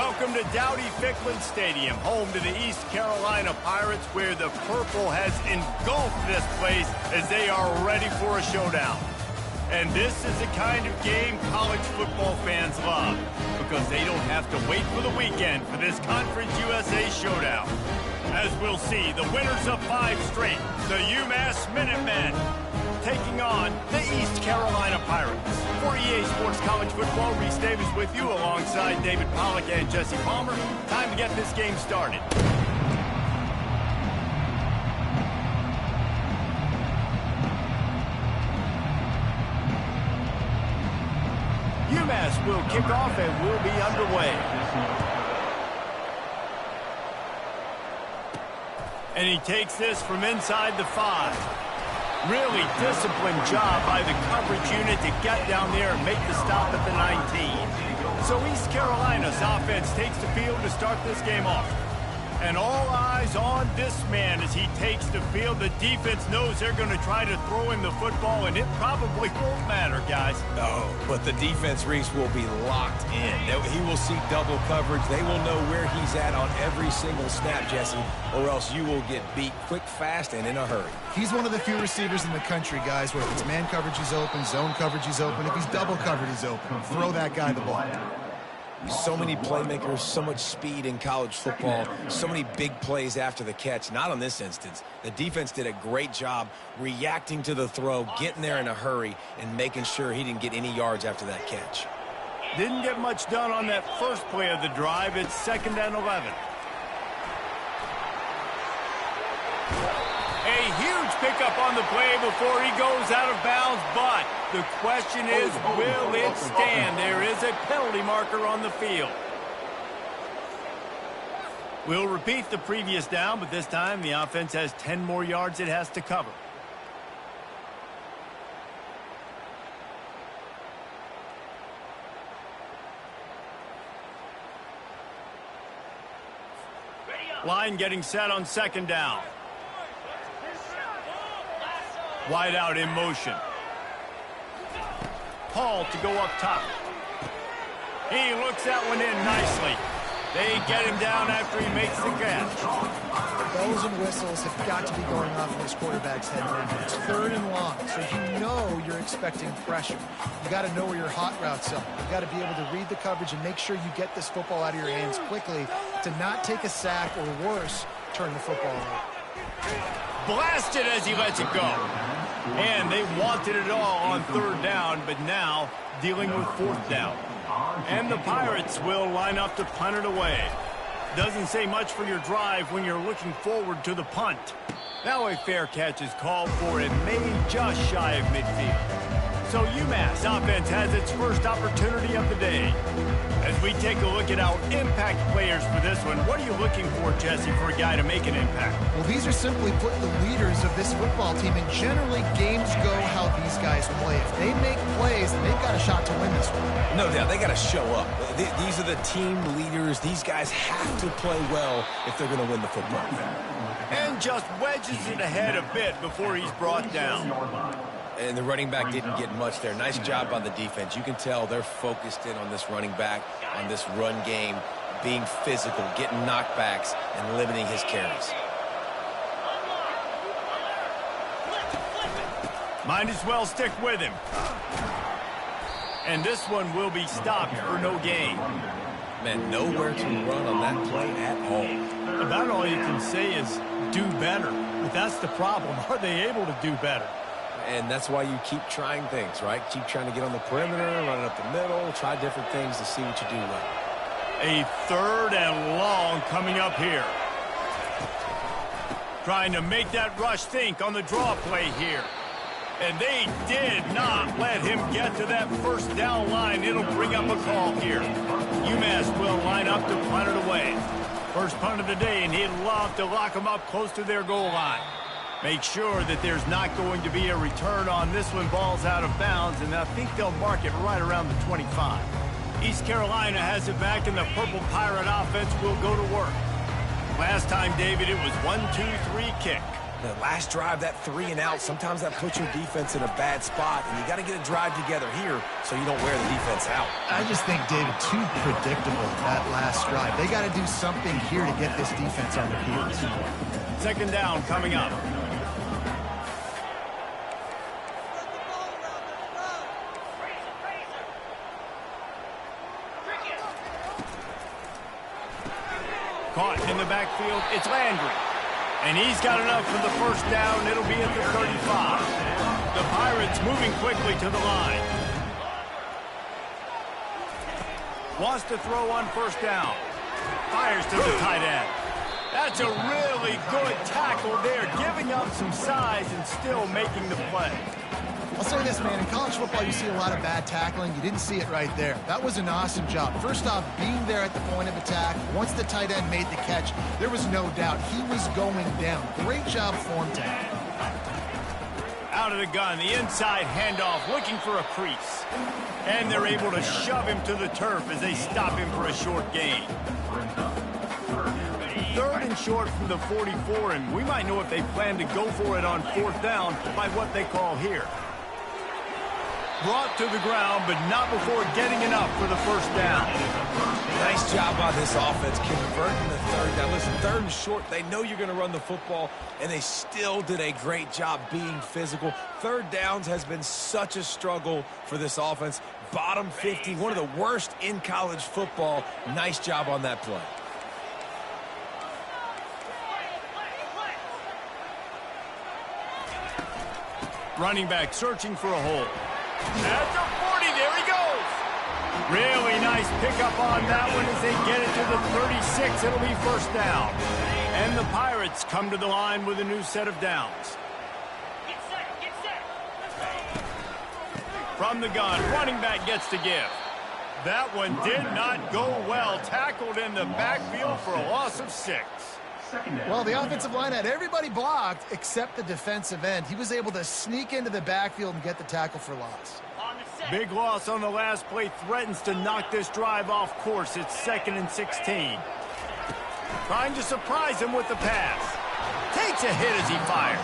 Welcome to Dowdy-Ficklin Stadium, home to the East Carolina Pirates, where the purple has engulfed this place as they are ready for a showdown. And this is the kind of game college football fans love, because they don't have to wait for the weekend for this Conference USA showdown. As we'll see, the winners of 5 straight, the UMass Minutemen, taking on the East Carolina Pirates. For EA Sports College Football, Reese Davis with you alongside David Pollack and Jesse Palmer. Time to get this game started. UMass will kick off and will be underway. And he takes this from inside the 5. Really disciplined job by the coverage unit to get down there and make the stop at the 19. So East Carolina's offense takes the field to start this game off. And all eyes on this man as he takes the field. The defense knows they're going to try to throw him the football, and it probably won't matter, guys. No, but the defense, Reese, will be locked in. He will see double coverage. They will know where he's at on every single snap, Jesse, or else you will get beat quick, fast, and in a hurry. He's one of the few receivers in the country, guys, where if it's man coverage, he's open, zone coverage, he's open. If he's double covered, he's open. Throw that guy the ball. So many playmakers, so much speed in college football, so many big plays after the catch. Not on this instance. The defense did a great job reacting to the throw, getting there in a hurry, and making sure he didn't get any yards after that catch. Didn't get much done on that first play of the drive. It's 2nd and 11. A huge pickup on the play before he goes out of bounds, but the question is, will it stand? There is a penalty marker on the field. We'll repeat the previous down, but this time the offense has 10 more yards it has to cover. Line getting set on 2nd down. Wide out in motion. Hall to go up top. He looks that one in nicely. They get him down after he makes the catch. Bells and whistles have got to be going off in this quarterback's head now. It's 3rd and long, so you know you're expecting pressure. You got to know where your hot routes are. You got to be able to read the coverage and make sure you get this football out of your hands quickly to not take a sack or worse, turn the football over. Blasted as he lets it go. And they wanted it all on 3rd down, but now dealing with 4th down. And the Pirates will line up to punt it away. Doesn't say much for your drive when you're looking forward to the punt. Now a fair catch is called for and made just shy of midfield. So UMass offense has its first opportunity of the day. As we take a look at our impact players for this one, what are you looking for, Jesse, for a guy to make an impact? Well, these are simply put the leaders of this football team, and generally games go how these guys play. If they make plays, then they've got a shot to win this one. No doubt, they got to show up. These are the team leaders. These guys have to play well if they're going to win the football. And just wedges it ahead a bit before he's brought down. And the running back didn't get much there. Nice job on the defense. You can tell they're focused in on this running back, on this run game, being physical, getting knockbacks, and limiting his carries. Might as well stick with him. And this one will be stopped for no gain. Man, nowhere to run on that play at all. About all you can say is do better. But that's the problem. Are they able to do better? And that's why you keep trying things, right? Keep trying to get on the perimeter, run it up the middle, try different things to see what you do well. A 3rd and long coming up here. Trying to make that rush think on the draw play here. And they did not let him get to that 1st down line. It'll bring up a call here. UMass will line up to punt it away. First punt of the day, and he'd love to lock them up close to their goal line. Make sure that there's not going to be a return on this one. Ball's out of bounds, and I think they'll mark it right around the 25. East Carolina has it back, and the Purple Pirate offense will go to work. Last time, David, it was 1-2-3 kick. The last drive, that 3 and out, sometimes that puts your defense in a bad spot, and you got to get a drive together here so you don't wear the defense out. I just think, David, too predictable that last drive. They got to do something here to get this defense on their heels. Second down coming up. Caught in the backfield, it's Landry. And he's got enough for the first down. It'll be at the 35. The Pirates moving quickly to the line. Wants to throw on first down. Fires to the tight end. That's a really good tackle there, giving up some size and still making the play. I'll say this, man. In college football, you see a lot of bad tackling. You didn't see it right there. That was an awesome job. First off, being there at the point of attack. Once the tight end made the catch, there was no doubt he was going down. Great job form tackle. Out of the gun, the inside handoff, looking for a crease. And they're able to shove him to the turf as they stop him for a short gain. Third and short from the 44, and we might know if they plan to go for it on fourth down by what they call here. Brought to the ground, but not before getting enough for the first down. Nice job on this offense converting the third down. Listen, third and short, they know you're going to run the football, and they still did a great job being physical. Third downs has been such a struggle for this offense. Bottom 50, one of the worst in college football. Nice job on that play. Running back searching for a hole. At the 40, there he goes. Really nice pickup on that one as they get it to the 36. It'll be first down. And the Pirates come to the line with a new set of downs. Get set. From the gun, running back gets to give. That one did not go well. Tackled in the backfield for a loss of 6. Well, the offensive line had everybody blocked except the defensive end. He was able to sneak into the backfield and get the tackle for loss. Big loss on the last play, threatens to knock this drive off course. It's 2nd and 16. Trying to surprise him with the pass. Takes a hit as he fires.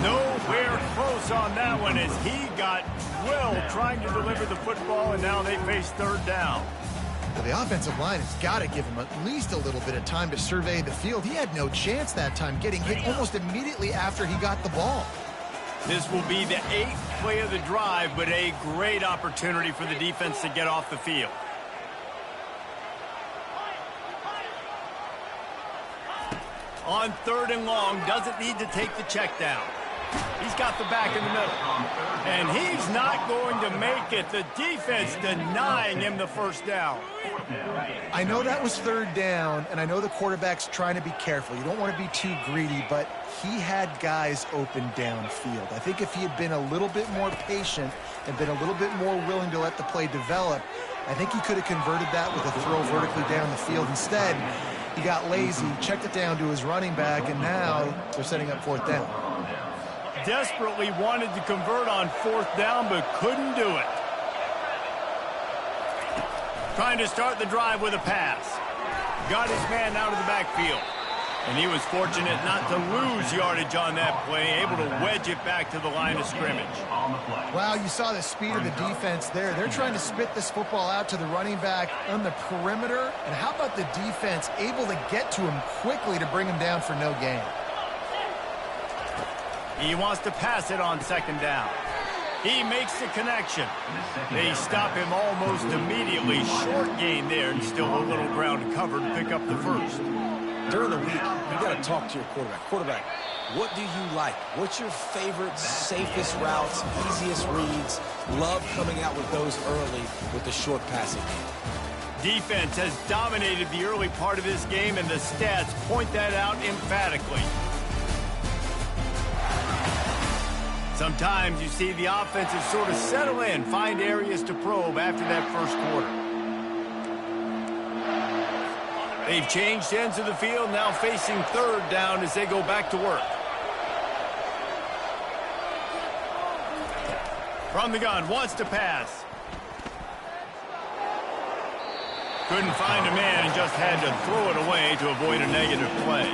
Nowhere close on that one as he got drilled trying to deliver the football, and now they face third down. The offensive line has got to give him at least a little bit of time to survey the field. He had no chance that time, getting hit almost immediately after he got the ball. This will be the 8th play of the drive, but a great opportunity for the defense to get off the field. On 3rd and long, doesn't need to take the check down. He's got the back in the middle. And he's not going to make it. The defense denying him the first down. I know that was 3rd down, and I know the quarterback's trying to be careful. You don't want to be too greedy, but he had guys open downfield. I think if he had been a little bit more patient and been a little bit more willing to let the play develop, I think he could have converted that with a throw vertically down the field. Instead, he got lazy, checked it down to his running back, and now they're setting up 4th down. Desperately wanted to convert on 4th down, but couldn't do it. Trying to start the drive with a pass. Got his man out of the backfield. And he was fortunate not to lose yardage on that play, able to wedge it back to the line of scrimmage. Wow, you saw the speed of the defense there. They're trying to spit this football out to the running back on the perimeter. And how about the defense able to get to him quickly to bring him down for no gain? He wants to pass it on 2nd down. He makes the connection. They stop him almost immediately. Short gain there and still a little ground covered to pick up the first. During the week, you got to talk to your quarterback. Quarterback, what do you like? What's your favorite, safest routes, easiest reads? Love coming out with those early with the short passing game. Defense has dominated the early part of this game, and the stats point that out emphatically. Sometimes you see the offenses sort of settle in, find areas to probe after that first quarter. They've changed ends of the field, now facing 3rd down as they go back to work. From the gun, wants to pass. Couldn't find a man and just had to throw it away to avoid a negative play.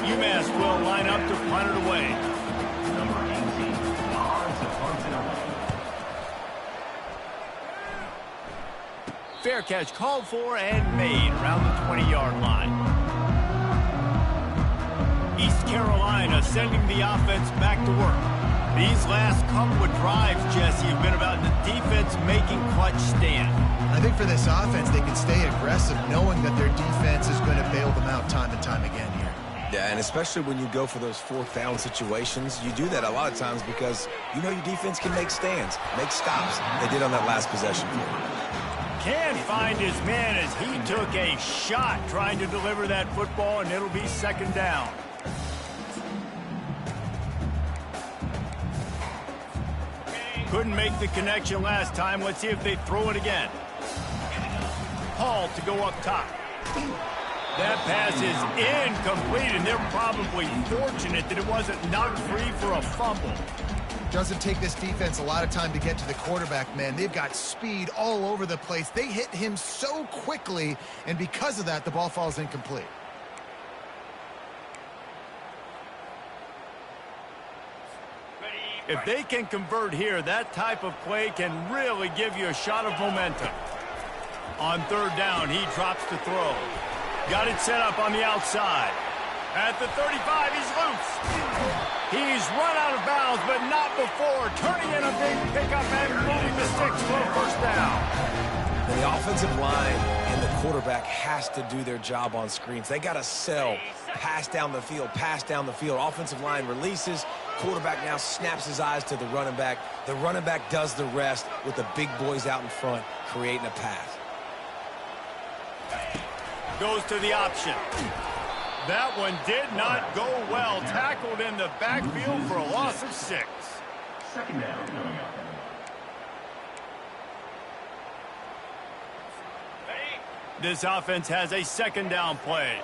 UMass will line up to punt it away. Number 18, Hahn to punt it away. Fair catch called for and made around the 20-yard line. East Carolina sending the offense back to work. These last couple of drives, Jesse, have been about the defense making clutch stand. I think for this offense, they can stay aggressive knowing that their defense is going to bail them out time and time again here. Yeah, and especially when you go for those fourth down situations, you do that a lot of times because you know your defense can make stands, make stops. They did on that last possession. Can't find his man as he took a shot trying to deliver that football, and it'll be second down. Couldn't make the connection last time. Let's see if they throw it again. Hall to go up top. That pass is incomplete, and they're probably fortunate that it wasn't knocked free for a fumble. Doesn't take this defense a lot of time to get to the quarterback, man. They've got speed all over the place. They hit him so quickly, and because of that, the ball falls incomplete. If they can convert here, that type of play can really give you a shot of momentum. On third down, he drops to throw. Got it set up on the outside. At the 35, he's loose. He's run out of bounds, but not before turning in a big pickup and moving the sticks for a first down. And the offensive line and the quarterback has to do their job on screens. They got to sell, pass down the field, pass down the field. Offensive line releases. Quarterback now snaps his eyes to the running back. The running back does the rest with the big boys out in front, creating a pass. Goes to the option. That one did not go well. Tackled in the backfield for a loss of 6. Second down coming up. This offense has a second down play.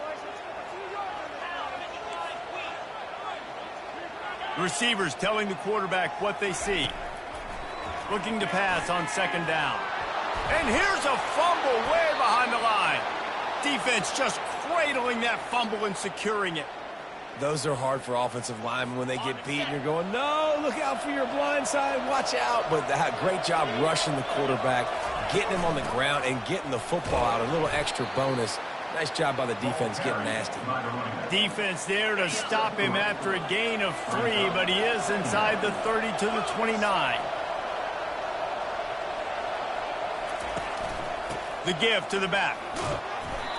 Receivers telling the quarterback what they see. Looking to pass on second down. And here's a fumble way behind the line. Defense just cradling that fumble and securing it. Those are hard for offensive linemen when they get beat and you're going, no, look out for your blind side, watch out. But that great job rushing the quarterback, getting him on the ground and getting the football out, a little extra bonus. Nice job by the defense getting nasty. Defense there to stop him after a gain of 3, but he is inside the 30 to the 29. The give to the back.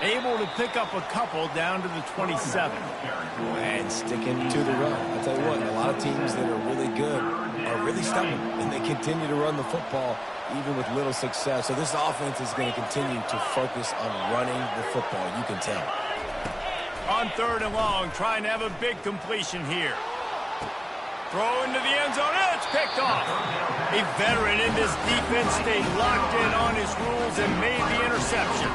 Able to pick up a couple down to the 27. And sticking to the run. I'll tell you what, a lot of teams that are really good are really stubborn, and they continue to run the football even with little success. So this offense is going to continue to focus on running the football. You can tell. On third and long, trying to have a big completion here. Throw into the end zone. It's picked off. A veteran in this defense stayed locked in on his rules and made the interception.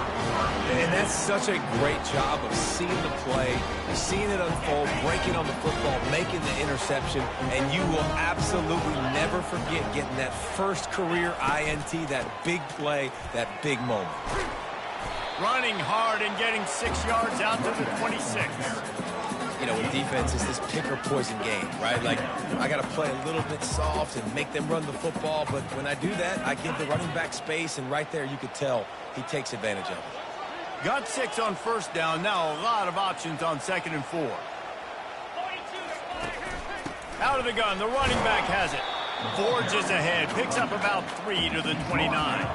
And that's such a great job of seeing the play, seeing it unfold, breaking on the football, making the interception, and you will absolutely never forget getting that first career INT, that big play, that big moment. Running hard and getting 6 yards out to the 26. You know, with defense, it's this pick or poison game, right? Like, I got to play a little bit soft and make them run the football, but when I do that, I give the running back space, and right there you could tell he takes advantage of it. Got 6 on first down. Now a lot of options on second and 4. Out of the gun, the running back has it. Forges ahead, picks up about 3 to the 29.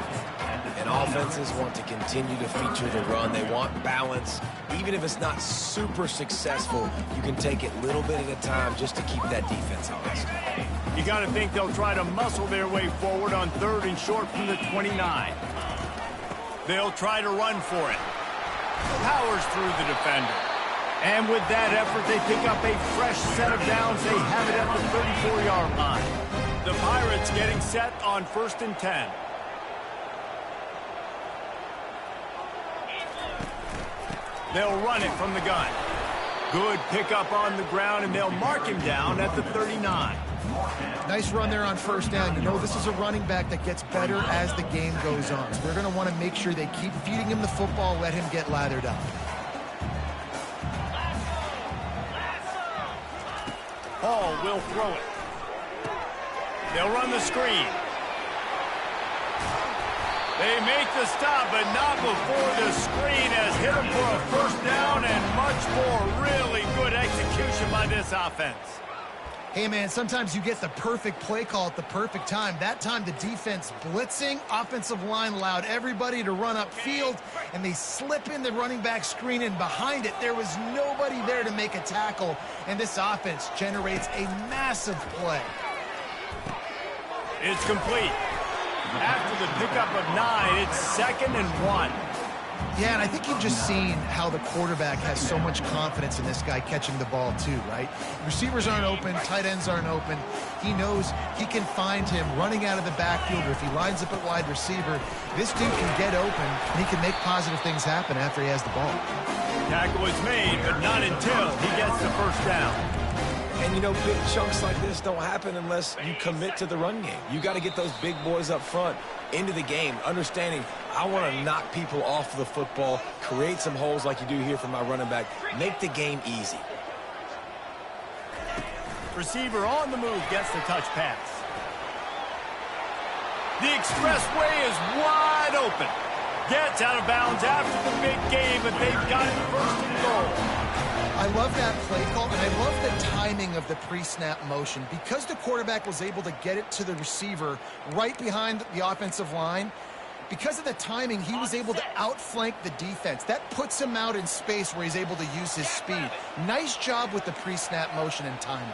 And offenses want to continue to feature the run. They want balance. Even if it's not super successful, you can take it a little bit at a time just to keep that defense honest. You got to think they'll try to muscle their way forward on third and short from the 29. They'll try to run for it. Powers through the defender. And with that effort, they pick up a fresh set of downs. They have it at the 34-yard line. The Pirates getting set on first and 10. They'll run it from the gun. Good pickup on the ground, and they'll mark him down at the 39. Nice run there on first down. You know, this is a running back that gets better as the game goes on. So they're going to want to make sure they keep feeding him the football, let him get lathered up. Hall will throw it. They'll run the screen. They make the stop, but not before the screen has hit them for a first down and much more. Really good execution by this offense. Hey, man, sometimes you get the perfect play call at the perfect time. That time the defense blitzing, offensive line allowed everybody to run upfield, and they slip in the running back screen, and behind it there was nobody there to make a tackle, and this offense generates a massive play. It's complete. After the pickup of 9, it's 2nd and 1. Yeah, and I think you've just seen how the quarterback has so much confidence in this guy catching the ball too, right? Receivers aren't open, tight ends aren't open. He knows he can find him running out of the backfield, or if he lines up at wide receiver, this dude can get open, and he can make positive things happen after he has the ball. Tackle is made, but not until he gets the first down. And, you know, big chunks like this don't happen unless you commit to the run game. You got to get those big boys up front into the game, understanding I want to knock people off the football, create some holes like you do here for my running back, make the game easy. Receiver on the move gets the touch pass. The expressway is wide open. Gets out of bounds after the big game, but they've got it first and goal. I love that play call, and I love the timing of the pre-snap motion. Because the quarterback was able to get it to the receiver right behind the offensive line, because of the timing, he was able to outflank the defense. That puts him out in space where he's able to use his speed. Nice job with the pre-snap motion and timing.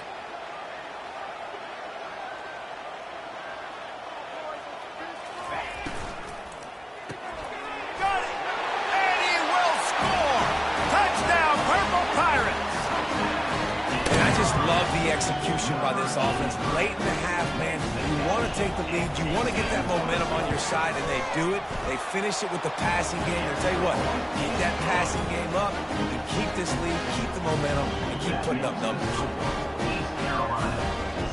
Execution by this offense late in the half, man. You want to take the lead, you want to get that momentum on your side, and they do it. They finish it with the passing game. And I'll tell you what, keep that passing game up, and keep this lead, keep the momentum, and keep putting up numbers. East Carolina,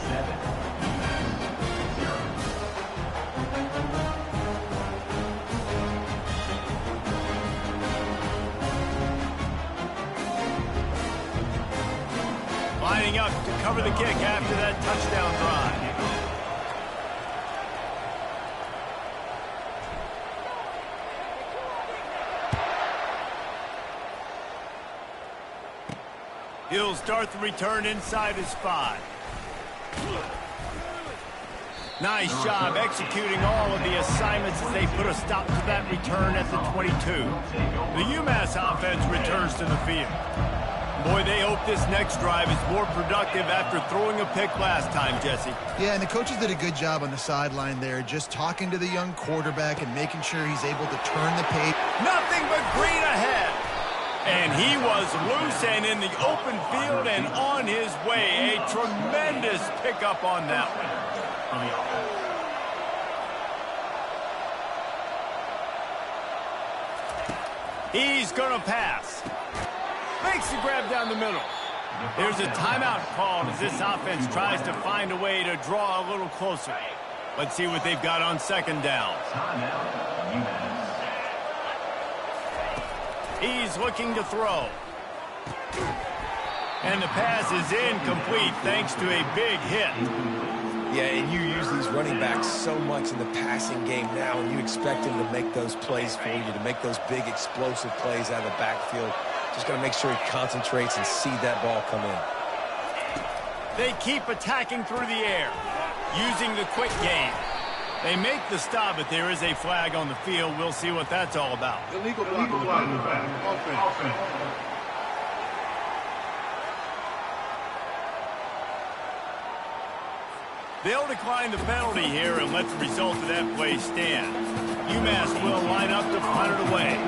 7. Lining up to cover the kick after that touchdown drive. He'll start the return inside his 5. Nice job executing all of the assignments as they put a stop to that return at the 22. The UMass offense returns to the field. Boy, they hope this next drive is more productive after throwing a pick last time, Jesse. Yeah, and the coaches did a good job on the sideline there, just talking to the young quarterback and making sure he's able to turn the page. Nothing but green ahead. And he was loose and in the open field and on his way. A tremendous pickup on that one. He's going to pass. Makes the grab down the middle. There's a timeout called as this offense tries to find a way to draw a little closer. Let's see what they've got on 2nd down. He's looking to throw. And the pass is incomplete thanks to a big hit. Yeah, and you use these running backs so much in the passing game now, and you expect them to make those plays for you, to make those big explosive plays out of the backfield. Just got to make sure he concentrates and see that ball come in. They keep attacking through the air, using the quick game. They make the stop, but there is a flag on the field. We'll see what that's all about. Illegal block on the back. Offense. They'll decline the penalty here and let the result of that play stand. UMass will line up to punt it away.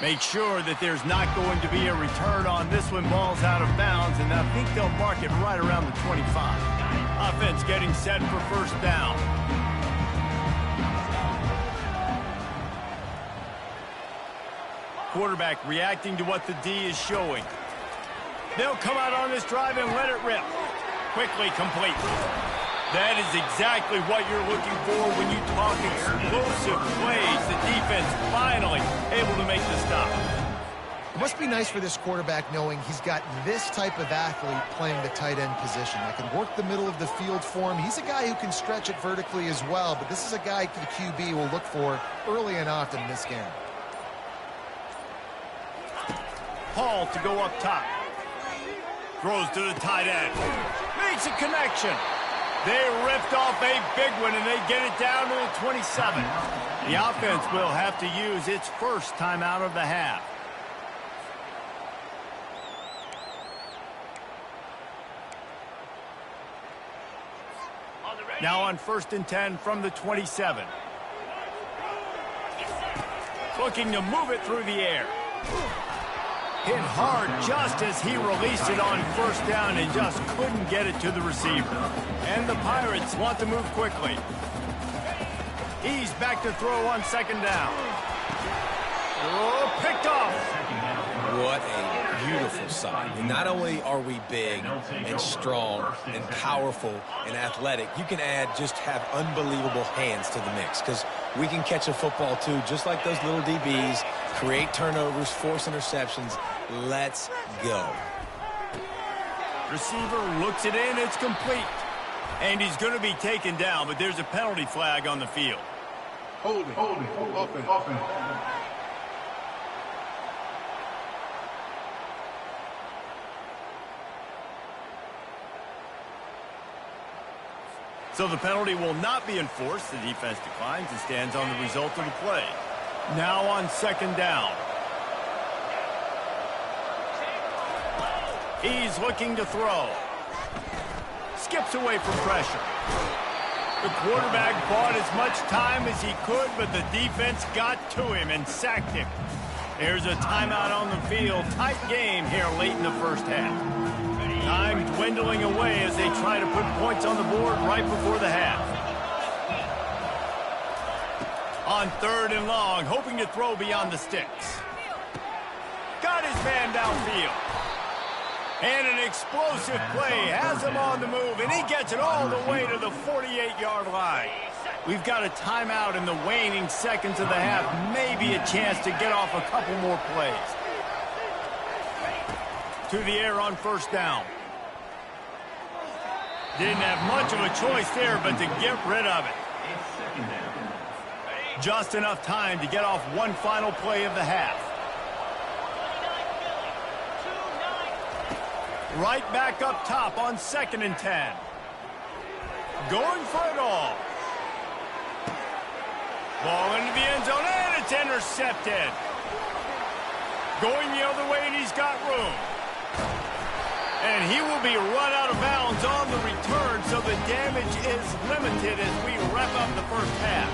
Make sure that there's not going to be a return on this one. Ball's out of bounds, and I think they'll mark it right around the 25. Offense getting set for first down. Quarterback reacting to what the D is showing. They'll come out on this drive and let it rip. Quickly complete. That is exactly what you're looking for when you talk explosive plays. The defense finally able to make the stop. It must be nice for this quarterback knowing he's got this type of athlete playing the tight end position that can work the middle of the field for him. He's a guy who can stretch it vertically as well, but this is a guy the QB will look for early and often in this game. Hall to go up top. Throws to the tight end. Makes a connection. They ripped off a big one, and they get it down to the 27. The offense will have to use its first timeout of the half. Now on 1st and 10 from the 27. Looking to move it through the air. Hit hard just as he released it on 1st down and just couldn't get it to the receiver. And the Pirates want to move quickly. He's back to throw on 2nd down. Oh, picked off. What a beautiful sight. And not only are we big and strong and powerful and athletic, you can just have unbelievable hands to the mix, because we can catch a football too, just like those little DBs, create turnovers, force interceptions. Let's go. Receiver looks it in, it's complete. And he's going to be taken down, but there's a penalty flag on the field. Holding. Offense. So the penalty will not be enforced. The defense declines and stands on the result of the play. Now on 2nd down. He's looking to throw. Skips away from pressure. The quarterback bought as much time as he could, but the defense got to him and sacked him. There's a timeout on the field. Tight game here late in the first half. Time dwindling away as they try to put points on the board right before the half. On 3rd and long, hoping to throw beyond the sticks. Got his man downfield. And an explosive play has him on the move, and he gets it all the way to the 48-yard line. We've got a timeout in the waning seconds of the half. Maybe a chance to get off a couple more plays. To the air on 1st down. Didn't have much of a choice there, but to get rid of it. Just enough time to get off one final play of the half. Right back up top on 2nd and 10. Going for it all. Ball into the end zone, and it's intercepted. Going the other way, and he's got room. And he will be run out of bounds on the return, so the damage is limited as we wrap up the first half.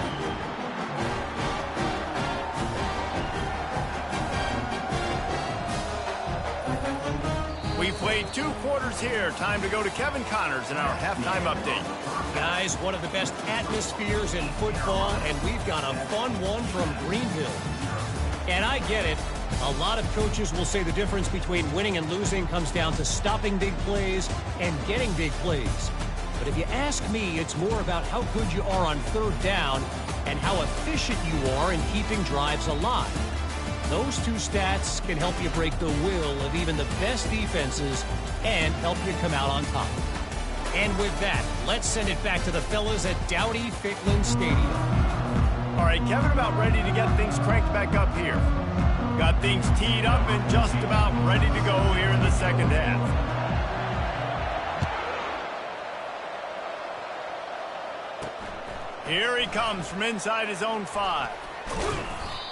We played 2 quarters here. Time to go to Kevin Connors in our halftime update. Guys, one of the best atmospheres in football, and we've got a fun one from Greenville. And I get it. A lot of coaches will say the difference between winning and losing comes down to stopping big plays and getting big plays. But if you ask me, it's more about how good you are on 3rd down and how efficient you are in keeping drives alive. Those 2 stats can help you break the will of even the best defenses and help you come out on top. And with that, let's send it back to the fellas at Dowdy-Ficklin Stadium. All right, Kevin, about ready to get things cranked back up here. Got things teed up and just about ready to go here in the second half. Here he comes from inside his own 5.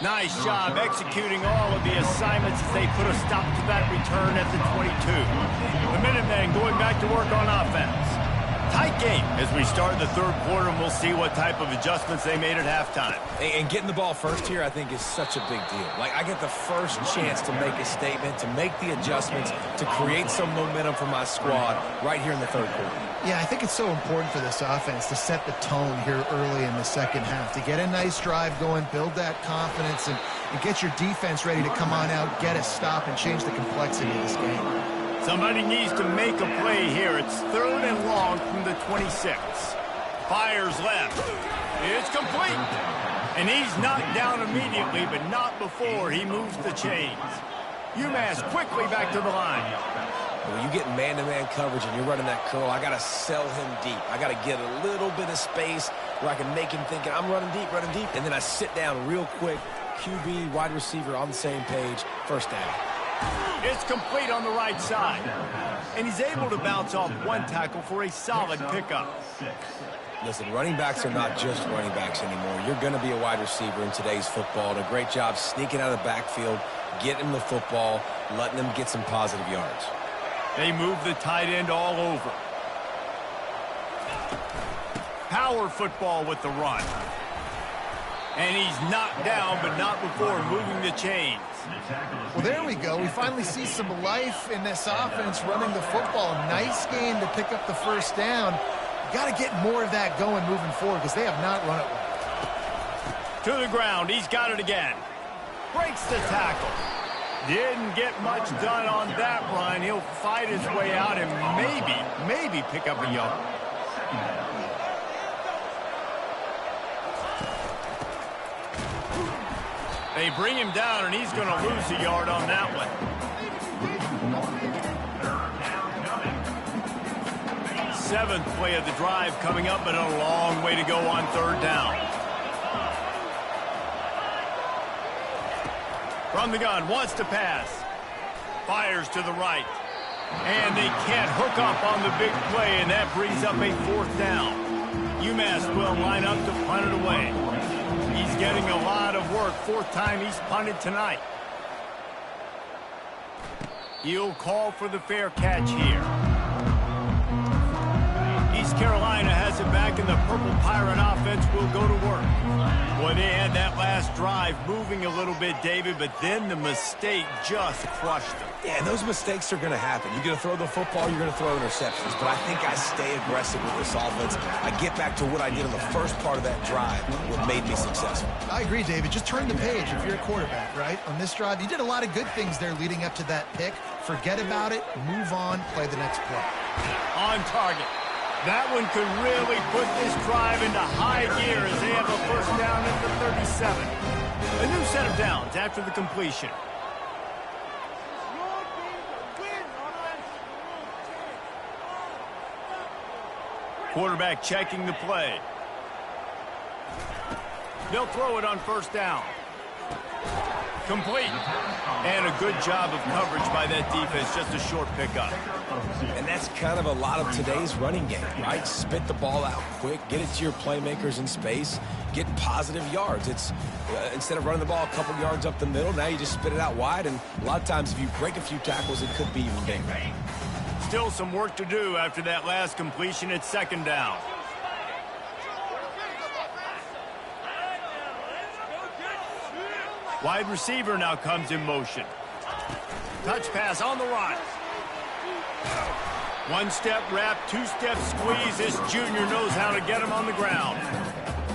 Nice job executing all of the assignments as they put a stop to that return at the 22. The Minutemen going back to work on offense. Tight game as we start the 3rd quarter, and we'll see what type of adjustments they made at halftime. And getting the ball first here, I think, is such a big deal. Like, I get the first chance to make a statement, to make the adjustments, to create some momentum for my squad right here in the 3rd quarter. Yeah, I think it's so important for this offense to set the tone here early in the second half, to get a nice drive going, build that confidence, and get your defense ready to come on out, get a stop, and change the complexity of this game. Somebody needs to make a play here. It's 3rd and long from the 26. Fires left. It's complete. And he's knocked down immediately, but not before he moves the chains. UMass quickly back to the line. When you get man-to-man coverage and you're running that curl, I got to sell him deep. I got to get a little bit of space where I can make him think I'm running deep, and then I sit down real quick. QB, wide receiver on the same page, first down. It's complete on the right side. And he's able to bounce off one tackle for a solid pickup. Listen, running backs are not just running backs anymore. You're going to be a wide receiver in today's football. And a great job sneaking out of the backfield, getting him the football, letting him get some positive yards. They move the tight end all over. Power football with the run. And he's knocked down, but not before moving the chains. Well, there we go. We finally see some life in this offense running the football. Nice game to pick up the first down. You got to get more of that going moving forward because they have not run it well. To the ground. He's got it again. Breaks the tackle. Didn't get much done on that run. He'll fight his way out and maybe pick up a yard. They bring him down, and he's going to lose a yard on that one. Seventh play of the drive coming up, but a long way to go on third down. From the gun, wants to pass. Fires to the right. And they can't hook up on the big play, and that brings up a fourth down. UMass will line up to punt it away. He's getting a lot of work. Fourth time he's punted tonight. He'll call for the fair catch here. East Carolina has it back, and the Purple Pirate offense will go to work. Boy, they had that last drive moving a little bit, David, but then the mistake just crushed them. Yeah, and those mistakes are going to happen. You're going to throw the football, you're going to throw interceptions. But I think I stay aggressive with this offense. I get back to what I did in the first part of that drive, what made me successful. I agree, David. Just turn the page if you're a quarterback, right? On this drive, you did a lot of good things there leading up to that pick. Forget about it, move on, play the next play. On target. That one could really put this drive into high gear as they have a first down at the 37. A new set of downs after the completion. Quarterback checking the play. They'll throw it on first down. Complete. And a good job of coverage by that defense, just a short pickup. And that's kind of a lot of today's running game, right? Spit the ball out quick, get it to your playmakers in space, get positive yards. It's instead of running the ball a couple yards up the middle, now you just spit it out wide, and a lot of times if you break a few tackles, it could be even bigger. Still some work to do after that last completion at second down. Wide receiver now comes in motion. Touch pass on the run. One step wrap, two step squeeze. This junior knows how to get him on the ground.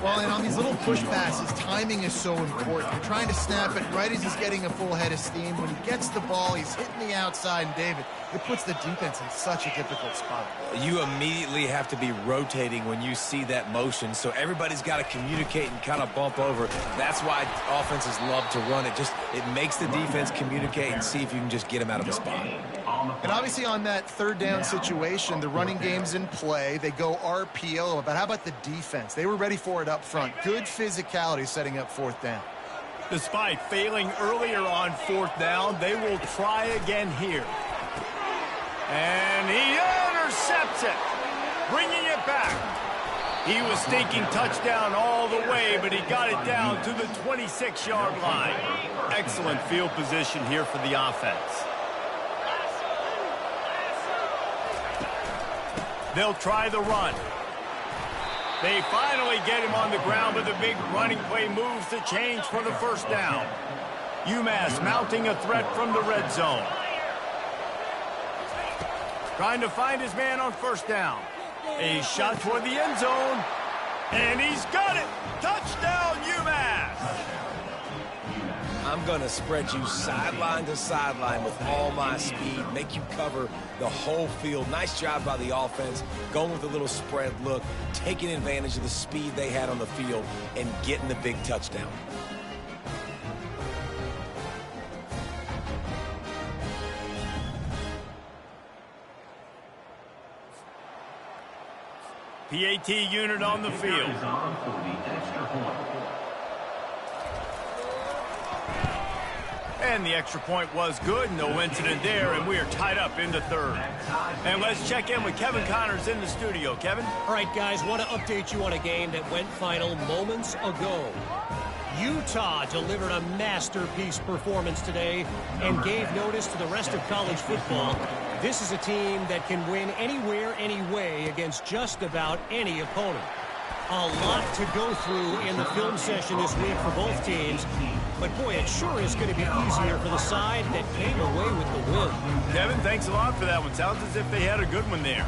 Well, and on these little push passes, timing is so important. You're trying to snap it right as he's getting a full head of steam. When he gets the ball, he's hitting the outside, and David, it puts the defense in such a difficult spot. You immediately have to be rotating when you see that motion, so everybody's got to communicate and kind of bump over. That's why offenses love to run it. It makes the defense communicate and see if you can just get him out of the spot. And obviously on that third down situation, the running game's in play. They go RPO, but how about the defense? They were ready for it up front. Good physicality setting up fourth down. Despite failing earlier on fourth down, they will try again here. And he intercepts it, bringing it back. He was thinking touchdown all the way, but he got it down to the 26-yard line. Excellent field position here for the offense. They'll try the run. They finally get him on the ground, but the big running play moves the chains for the first down. UMass mounting a threat from the red zone. Trying to find his man on first down. A shot toward the end zone. And he's got it. Touchdown, UMass. I'm going to spread you sideline to sideline with all my speed, make you cover the whole field. Nice job by the offense, going with a little spread look, taking advantage of the speed they had on the field, and getting the big touchdown. PAT unit on the field. Is on for the extra point. And the extra point was good. No incident there, and we are tied up in the third. And let's check in with Kevin Connors in the studio. Kevin? All right, guys, want to update you on a game that went final moments ago. Utah delivered a masterpiece performance today and gave notice to the rest of college football. This is a team that can win anywhere, anyway against just about any opponent. A lot to go through in the film session this week for both teams. But, boy, it sure is going to be easier for the side that came away with the win. Kevin, thanks a lot for that one. Sounds as if they had a good one there.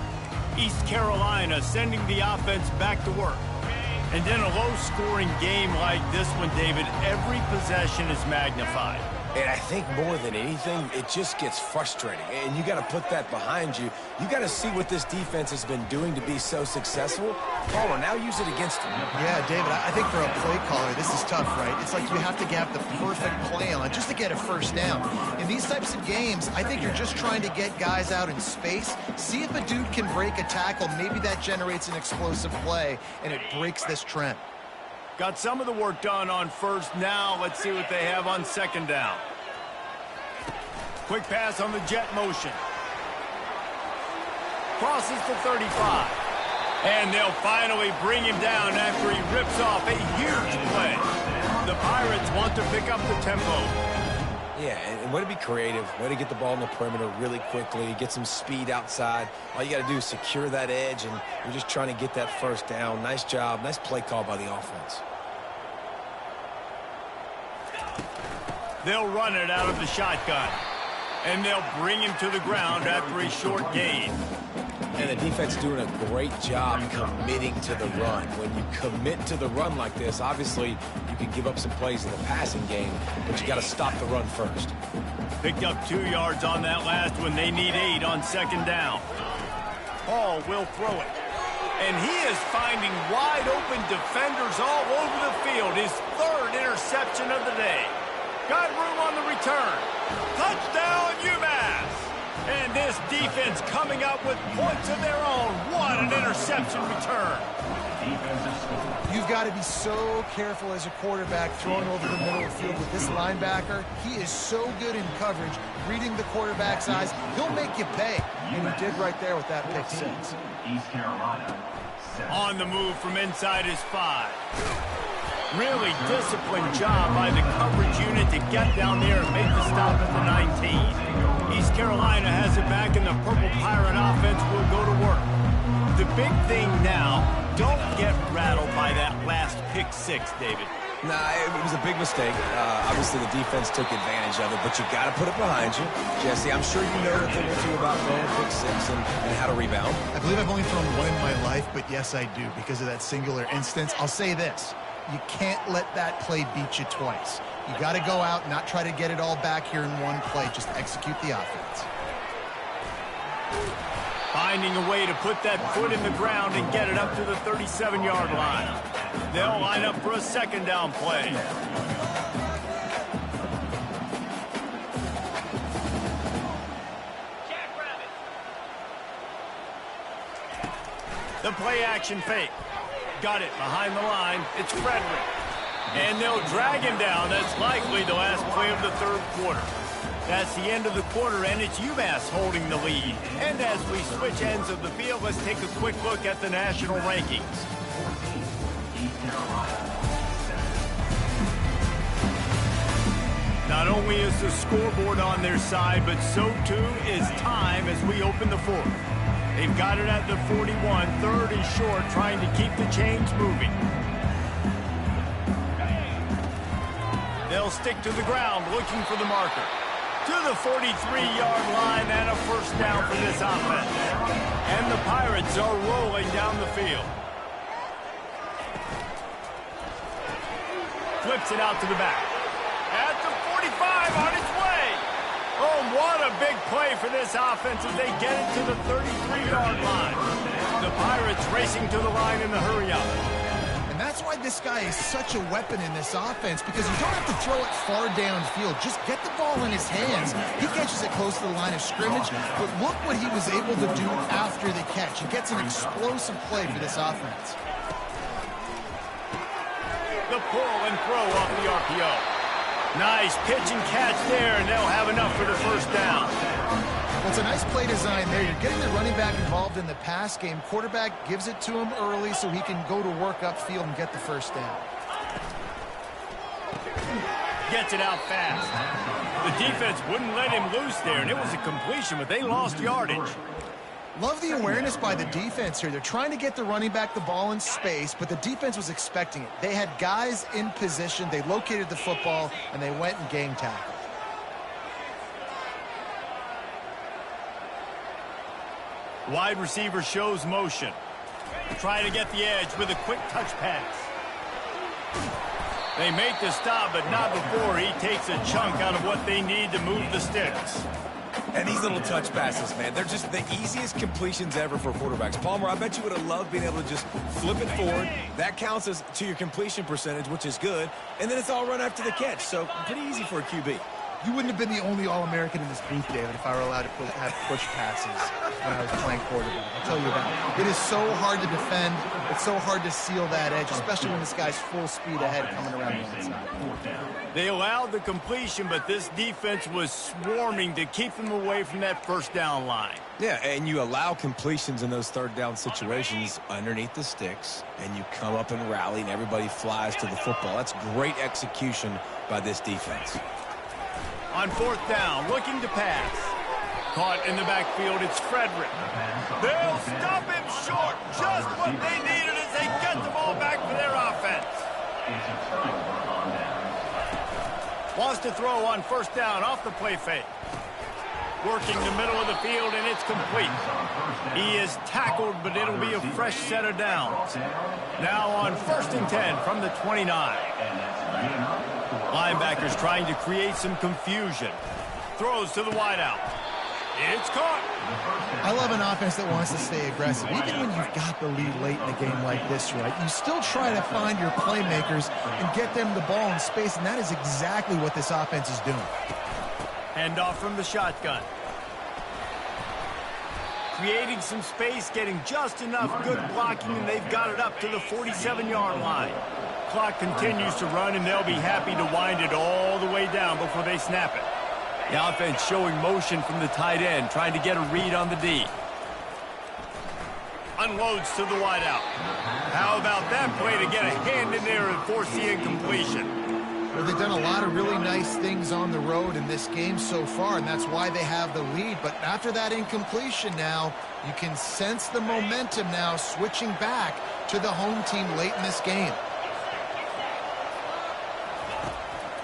East Carolina sending the offense back to work. And in a low-scoring game like this one, David, every possession is magnified. And I think more than anything, it just gets frustrating. And you got to put that behind you. You got to see what this defense has been doing to be so successful. Caller, now use it against them. Yeah, David, I think for a play caller, this is tough, right? It's like you have to have the perfect play on just to get a first down. In these types of games, I think you're just trying to get guys out in space, see if a dude can break a tackle. Maybe that generates an explosive play, and it breaks this trend. Got some of the work done on first. Now let's see what they have on second down. Quick pass on the jet motion. Crosses the 35. And they'll finally bring him down after he rips off a huge play. The Pirates want to pick up the tempo. Yeah, and way to be creative, way to get the ball in the perimeter really quickly, get some speed outside. All you got to do is secure that edge, and you're just trying to get that first down. Nice job, nice play call by the offense. They'll run it out of the shotgun, and they'll bring him to the ground after a short gain. And the defense doing a great job committing to the run. When you commit to the run like this, obviously you can give up some plays in the passing game, but you got to stop the run first. Picked up 2 yards on that last one. They need 8 on second down. Hall will throw it. And he is finding wide open defenders all over the field. His third interception of the day. Got room on the return. Touchdown, UMass! And this defense coming up with points of their own. What an interception return. You've got to be so careful as a quarterback throwing over the middle of the field with this linebacker. He is so good in coverage, reading the quarterback's eyes. He'll make you pay. And he did right there with that pick six. East Carolina. On the move from inside his 5. Really disciplined job by the coverage unit to get down there and make the stop at the 19. East Carolina has it back, and the Purple Pirate offense will go to work. The big thing now, don't get rattled by that last pick 6, David. Nah, it was a big mistake. Obviously, the defense took advantage of it, but you got to put it behind you. Jesse, I'm sure you know a thing or two about throwing pick 6 and how to rebound. I believe I've only thrown one in my life, but yes, I do because of that singular instance. I'll say this. You can't let that play beat you twice. You got to go out and not try to get it all back here in one play. Just execute the offense. Finding a way to put that foot in the ground and get it up to the 37-yard line. They'll line up for a second down play. The play action fake. Got it behind the line. It's Frederick. And they'll drag him down. That's likely the last play of the third quarter. That's the end of the quarter, and it's UMass holding the lead. And as we switch ends of the field, let's take a quick look at the national rankings. Not only is the scoreboard on their side, but so too is time as we open the fourth. They've got it at the 41, third and short, trying to keep the chains moving. They'll stick to the ground, looking for the marker. To the 43-yard line and a first down for this offense. And the Pirates are rolling down the field. Flips it out to the back. At the 45, on its way. Oh, what a big play for this offense as they get it to the 33-yard line. The Pirates racing to the line in the hurry-up. And that's why this guy is such a weapon in this offense, because you don't have to throw it far downfield. Just get the ball in his hands. He catches it close to the line of scrimmage, but look what he was able to do after the catch. He gets an explosive play for this offense. The pull and throw off the RPO. Nice pitch and catch there, and they'll have enough for the first down. Well, it's a nice play design there. You're getting the running back involved in the pass game. Quarterback gives it to him early so he can go to work upfield and get the first down. Gets it out fast. The defense wouldn't let him loose there, and it was a completion, but they lost yardage. Love the awareness by the defense here. They're trying to get the running back the ball in space, but the defense was expecting it. They had guys in position. They located the football, and they went and gang tackled. Wide receiver shows motion. Trying to get the edge with a quick touch pass. They make the stop, but not before he takes a chunk out of what they need to move the sticks. And these little touch passes, man, they're just the easiest completions ever for quarterbacks. Palmer, I bet you would have loved being able to just flip it forward. That counts as to your completion percentage, which is good. And then it's all run after the catch, so pretty easy for a QB. You wouldn't have been the only All-American in this booth, David, if I were allowed to have push passes when I was playing quarterback. I'll tell you that. It is so hard to defend. It's so hard to seal that edge, especially when this guy's full speed ahead coming around the inside. They allowed the completion, but this defense was swarming to keep them away from that first down line. Yeah, and you allow completions in those third down situations underneath the sticks, and you come up and rally, and everybody flies to the football. That's great execution by this defense. On fourth down, looking to pass. Caught in the backfield, it's Frederick. They'll stop him short. Just what they needed as they get the ball back for their offense. Wants to throw on first down off the play fake. Working the middle of the field, and it's complete. He is tackled, but it'll be a fresh set of downs. Now on 1st and 10 from the 29. Linebackers trying to create some confusion. Throws to the wideout. It's caught. I love an offense that wants to stay aggressive. Even when you've got the lead late in the game like this, right, you still try to find your playmakers and get them the ball in space, and that is exactly what this offense is doing. Handoff from the shotgun. Creating some space, getting just enough good blocking, and they've got it up to the 47-yard line. Clock continues to run, and they'll be happy to wind it all the way down before they snap it. The offense showing motion from the tight end, trying to get a read on the D. Unloads to the wideout. How about that play to get a hand in there and force the incompletion? Well, they've done a lot of really nice things on the road in this game so far, and that's why they have the lead. But after that incompletion now, you can sense the momentum now switching back to the home team late in this game.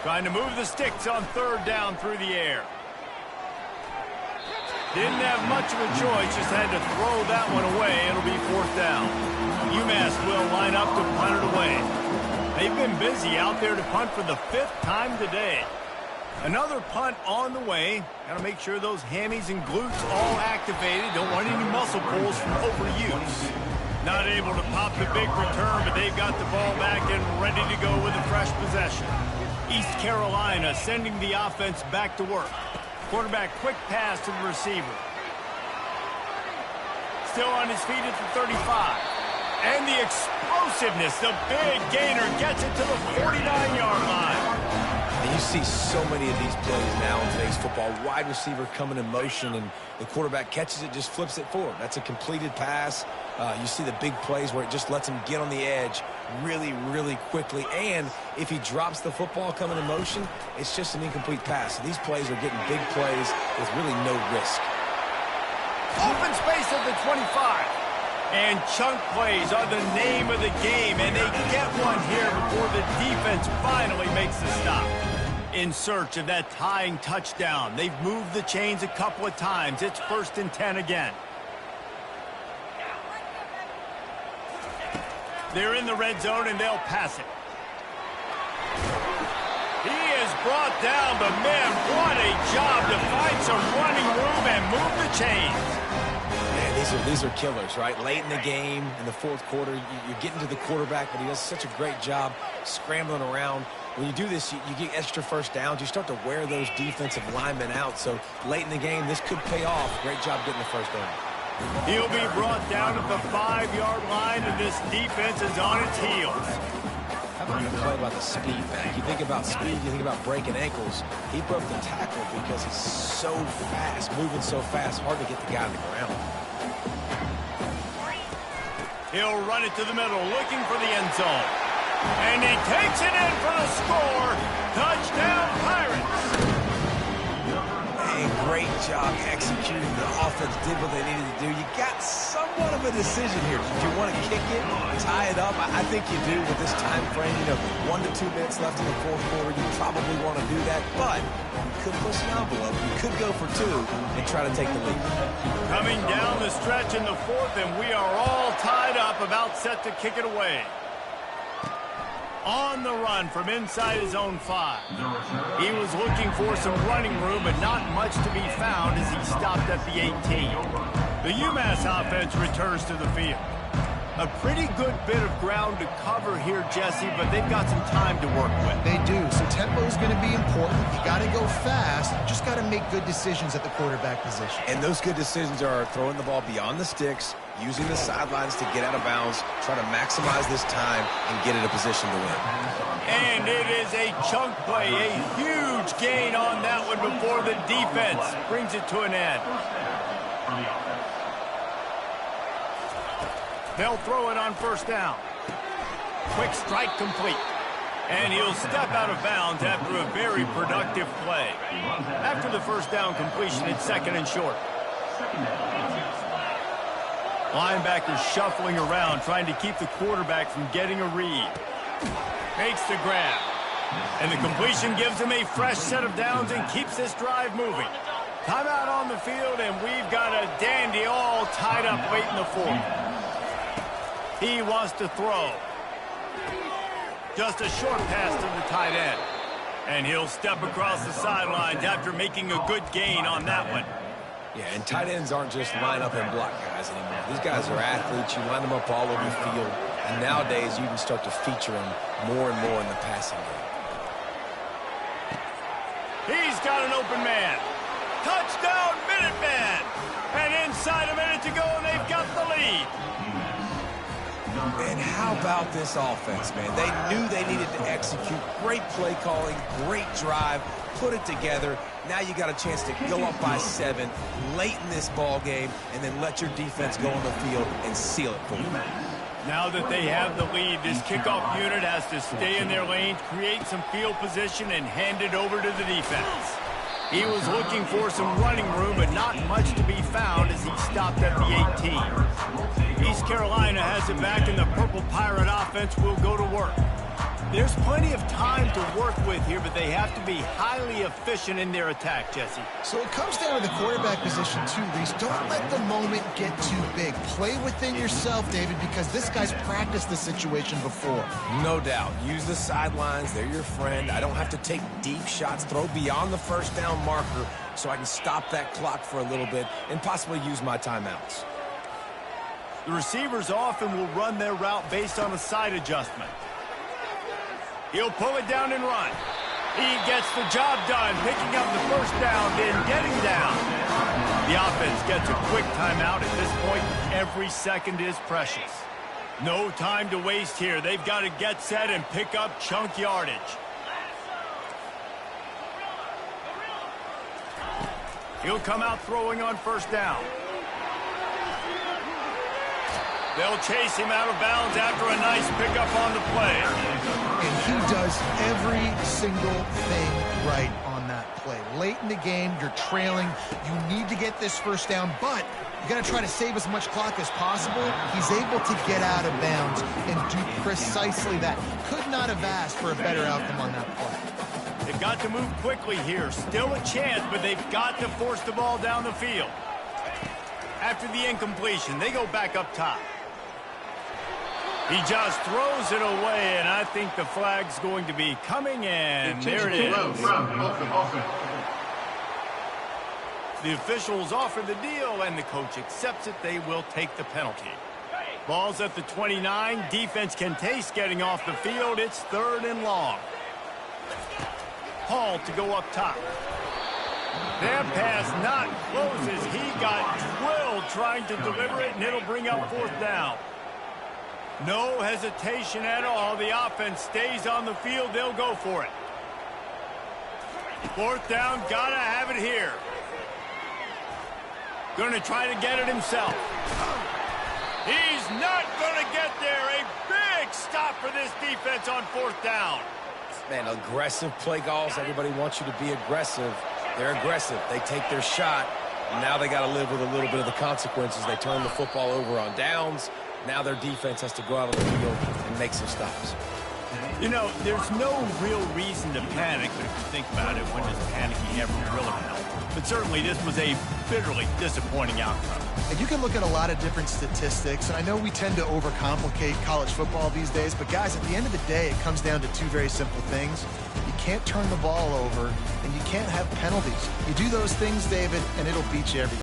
Trying to move the sticks on third down through the air. Didn't have much of a choice, just had to throw that one away. It'll be fourth down. UMass will line up to punt it away. They've been busy out there to punt for the 5th time today. Another punt on the way. Got to make sure those hammies and glutes all activated. Don't want any muscle pulls from overuse. Not able to pop the big return, but they've got the ball back and ready to go with a fresh possession. East Carolina sending the offense back to work. Quarterback quick pass to the receiver. Still on his feet at the 35. And the explosiveness, the big gainer gets it to the 49-yard line. And you see so many of these plays now in today's football. Wide receiver coming in motion, and the quarterback catches it, just flips it forward. That's a completed pass. You see the big plays where it just lets him get on the edge really, really quickly. And if he drops the football coming in motion, it's just an incomplete pass. So these plays are getting big plays with really no risk. Open space at the 25. And chunk plays are the name of the game, and they get one here before the defense finally makes the stop. In search of that tying touchdown. They've moved the chains a couple of times. It's 1st and 10 again. They're in the red zone, and they'll pass it. He is brought down, but man, what a job to find some running room and move the chains. Man, these These are killers, right? Late in the game, in the fourth quarter, you're getting to the quarterback, but he does such a great job scrambling around. When you do this, you get extra first downs. You start to wear those defensive linemen out. So late in the game, this could pay off. Great job getting the first down. He'll be brought down at the 5-yard line, and this defense is on its heels. How about the play about the speed back? You think about speed, you think about breaking ankles. He broke the tackle because he's so fast, moving so fast, hard to get the guy on the ground. He'll run it to the middle, looking for the end zone. And he takes it in for the score. Touchdown, Pirates. And great job executing. The offense did what they needed to do. You got somewhat of a decision here. Did you want to kick it, tie it up? I think you do with this time frame. 1 to 2 minutes left in the fourth quarter. You probably want to do that, but you could push the envelope. You could go for 2 and try to take the lead. Coming down the stretch in the fourth, and we are all tied up, about set to kick it away. On the run from inside his own 5. He was looking for some running room, but not much to be found as he stopped at the 18. The UMass offense returns to the field. A pretty good bit of ground to cover here, Jesse, but they've got some time to work with. They do. So tempo is going to be important. You got to go fast. You just got to make good decisions at the quarterback position. And those good decisions are throwing the ball beyond the sticks, using the sidelines to get out of bounds, try to maximize this time and get in a position to win. And it is a chunk play, a huge gain on that one before the defense brings it to an end. They'll throw it on first down. Quick strike complete. And he'll step out of bounds after a very productive play. After the first down completion, it's 2nd and short. Linebacker shuffling around, trying to keep the quarterback from getting a read. Makes the grab. And the completion gives him a fresh set of downs and keeps this drive moving. Timeout on the field, and we've got a dandy all tied up late in the fourth. He wants to throw. Just a short pass to the tight end. And he'll step across the sidelines after making a good gain on that one. Yeah, and tight ends aren't just line up and block guys anymore. These guys are athletes. You line them up all over the field. And nowadays, you can start to feature them more and more in the passing game. He's got an open man. Touchdown, Minuteman. And inside a minute to go, and they've got the lead. And how about this offense, man? They knew they needed to execute. Great play calling, great drive, put it together. Now you got a chance to go up by 7 late in this ball game and then let your defense go on the field and seal it for you. Now that they have the lead, this kickoff unit has to stay in their lanes, create some field position, and hand it over to the defense. He was looking for some running room, but not much to be found as he stopped at the 18. East Carolina has it back, and the Purple Pirate offense will go to work. There's plenty of time to work with here, but they have to be highly efficient in their attack, Jesse. So it comes down to the quarterback position, too, Reese. Don't let the moment get too big. Play within yourself, David, because this guy's practiced the situation before. No doubt. Use the sidelines. They're your friend. I don't have to take deep shots. Throw beyond the first down marker so I can stop that clock for a little bit and possibly use my timeouts. The receivers often will run their route based on a side adjustment. He'll pull it down and run. He gets the job done, picking up the first down, then getting down. The offense gets a quick timeout. At this point, every second is precious. No time to waste here. They've got to get set and pick up chunk yardage. He'll come out throwing on first down. They'll chase him out of bounds after a nice pickup on the play. And he does every single thing right on that play. Late in the game, you're trailing. You need to get this first down, but you got to try to save as much clock as possible. He's able to get out of bounds and do precisely that. Could not have asked for a better outcome on that play. They've got to move quickly here. Still a chance, but they've got to force the ball down the field. After the incompletion, they go back up top. He just throws it away, and I think the flag's going to be coming, and there it is. The officials offer the deal, and the coach accepts it. They will take the penalty. Ball's at the 29. Defense can taste getting off the field. It's 3rd and long. Hall to go up top. That pass not close as he got drilled trying to deliver it, and it'll bring up 4th down. No hesitation at all. The offense stays on the field. They'll go for it. 4th down, gotta have it here. Going to try to get it himself. He's not going to get there. A big stop for this defense on 4th down. Man, aggressive play calls. Everybody wants you to be aggressive. They're aggressive. They take their shot. Now they got to live with a little bit of the consequences. They turn the football over on downs. Now their defense has to go out on the field and make some stops. You know, there's no real reason to panic, but if you think about it, when does panicking ever really help? But certainly this was a bitterly disappointing outcome. And you can look at a lot of different statistics, and I know we tend to overcomplicate college football these days, but guys, at the end of the day, it comes down to 2 very simple things. You can't turn the ball over, and you can't have penalties. You do those things, David, and it'll beat you every